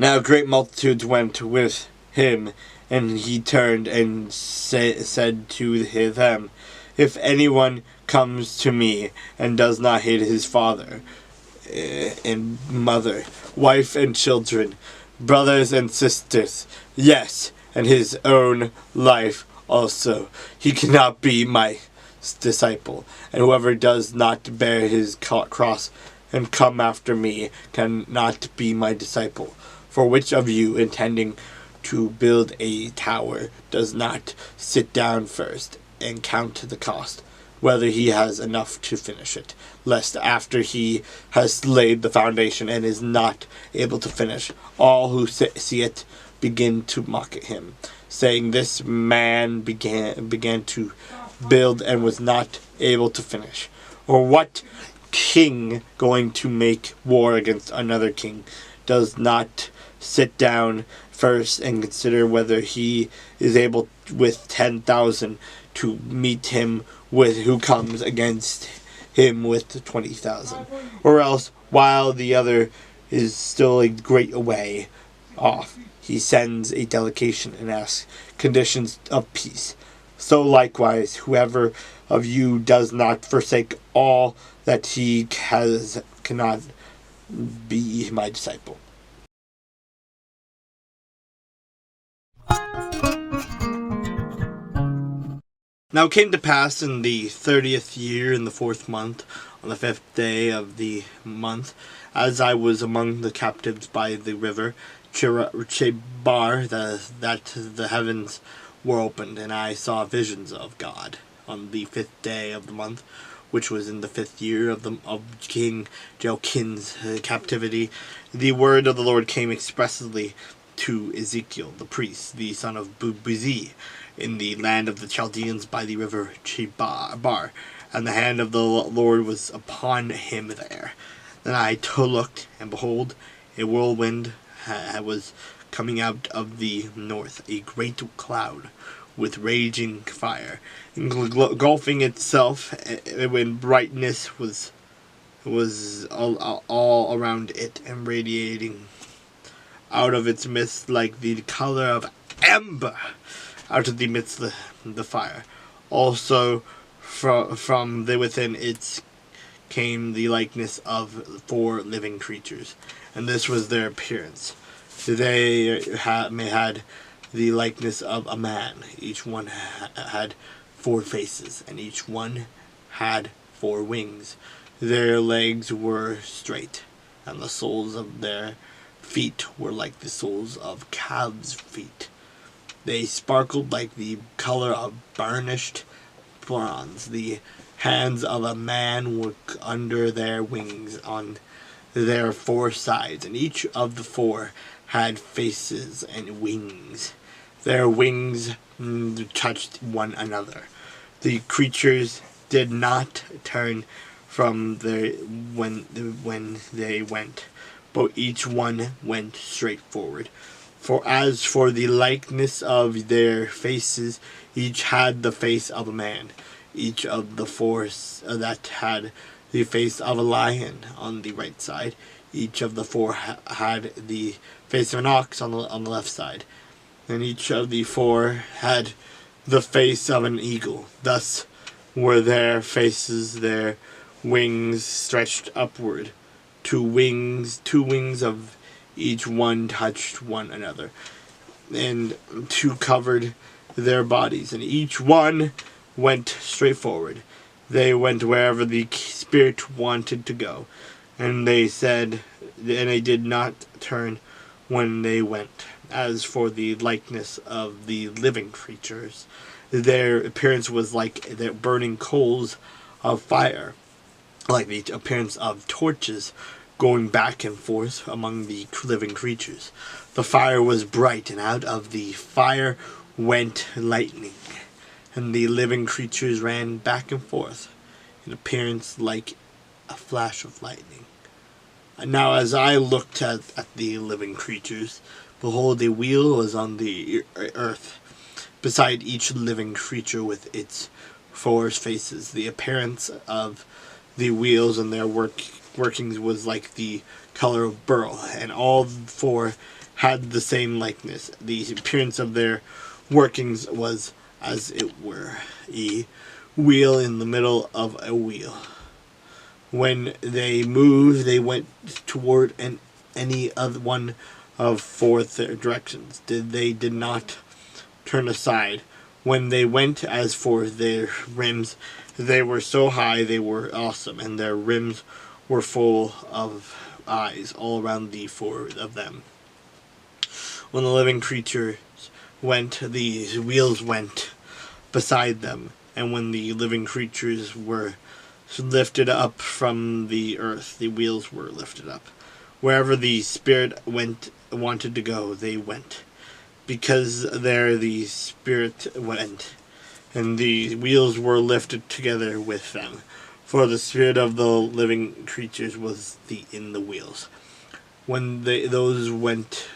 Now great multitudes went with him, and he turned and said to them, If anyone comes to me and does not hate his father and mother, wife and children, brothers and sisters, yes, and his own life also, he cannot be my disciple. And whoever does not bear his cross and come after me cannot be my disciple. For which of you, intending to build a tower, does not sit down first and count the cost, whether he has enough to finish it, lest after he has laid the foundation and is not able to finish, all who see it begin to mock at him, saying, This man began to build and was not able to finish. Or what king going to make war against another king does not sit down first and consider whether he is able with 10,000 to meet him with who comes against him with 20,000? Or else, while the other is still a great way off, he sends a delegation and asks conditions of peace. So likewise, whoever of you does not forsake all that he has cannot be my disciple. Now it came to pass in the 30th year, in the 4th month, on the 5th day of the month, as I was among the captives by the river Chebar, that the heavens were opened, and I saw visions of God. On the 5th day of the month, which was in the 5th year of King Joachim's captivity, the word of the Lord came expressly to Ezekiel, the priest, the son of Buzi, in the land of the Chaldeans by the river Chebar, and the hand of the Lord was upon him there. Then I looked, and behold, a whirlwind was coming out of the north, a great cloud with raging fire, engulfing itself, when brightness was all around it, and radiating out of its midst like the color of amber out of the midst of the fire. Also from the within it came the likeness of 4 living creatures, and this was their appearance. They had the likeness of a man. Each one had 4 faces, and each one had 4 wings. Their legs were straight, and the soles of their feet were like the soles of calves' feet. They sparkled like the color of burnished bronze. The hands of a man were under their wings on their 4 sides, and each of the 4 had faces and wings. Their wings touched one another. The creatures did not turn from when they went, but each one went straight forward. For as for the likeness of their faces, each had the face of a man. Each of the 4 that had the face of a lion on the right side. Each of the 4 had the face of an ox on the left side. And each of the 4 had the face of an eagle. Thus were their faces, their wings stretched upward. 2 wings of each one touched one another, and 2 covered their bodies, and each one went straight forward. They went wherever the Spirit wanted to go, and they did not turn when they went. As for the likeness of the living creatures, their appearance was like the burning coals of fire, like the appearance of torches going back and forth among the living creatures. The fire was bright, and out of the fire went lightning, and the living creatures ran back and forth, in appearance like a flash of lightning. And now as I looked at the living creatures, behold, a wheel was on the earth, beside each living creature with its 4 faces. The appearance of the wheels and their work workings was like the color of beryl, and all four had the same likeness. The appearance of their workings was as it were a wheel in the middle of a wheel. When they moved, they went toward any other one of four directions. They did not turn aside. When they went, as for their rims, they were so high they were awesome, and their rims were full of eyes all around the four of them. When the living creatures went, the wheels went beside them, and when the living creatures were lifted up from the earth, the wheels were lifted up. Wherever the Spirit wanted to go, they went, because there the Spirit went, and the wheels were lifted together with them. For the spirit of the living creatures was in the wheels. When those went,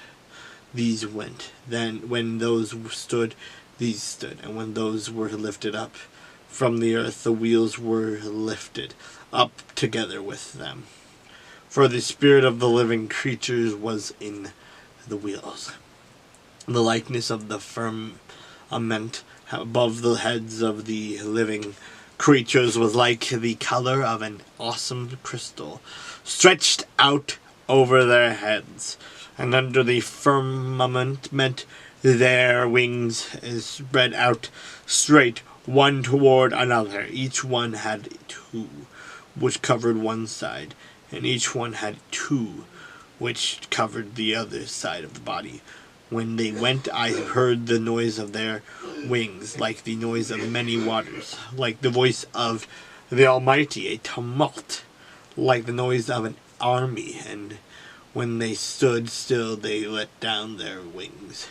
these went. Then when those stood, these stood. And when those were lifted up from the earth, the wheels were lifted up together with them. For the spirit of the living creatures was in the wheels. The likeness of the firmament above the heads of the living creatures was like the color of an awesome crystal, stretched out over their heads, and under the firmament their wings spread out straight, one toward another. Each one had two, which covered one side, and each one had two, which covered the other side of the body. When they went, I heard the noise of their wings, like the noise of many waters, like the voice of the Almighty, a tumult, like the noise of an army. And when they stood still, they let down their wings.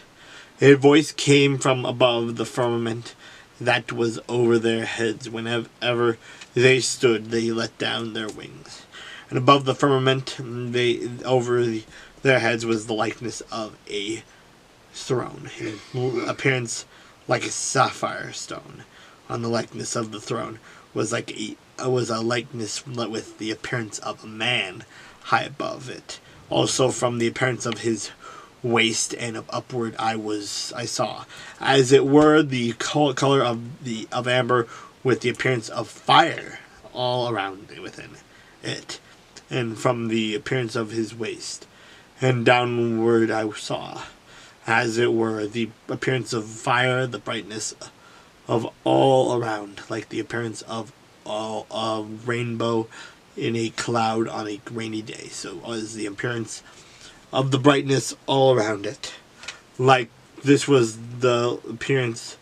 A voice came from above the firmament that was over their heads. Whenever they stood, they let down their wings. And above the firmament, their heads was the likeness of a throne, in appearance like a sapphire stone. On the likeness of the throne was a likeness with the appearance of a man high above it. Also from the appearance of his waist and upward I saw, as it were, the color of amber, with the appearance of fire all around within it. And from the appearance of his waist and downward I saw, as it were, the appearance of fire, the brightness of all around, like the appearance of a rainbow in a cloud on a rainy day. So was the appearance of the brightness all around it. Like this was the appearance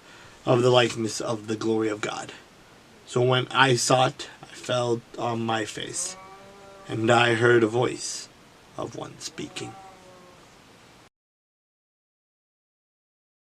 of the likeness of the glory of God. So when I saw it, I fell on my face, and I heard a voice of one speaking.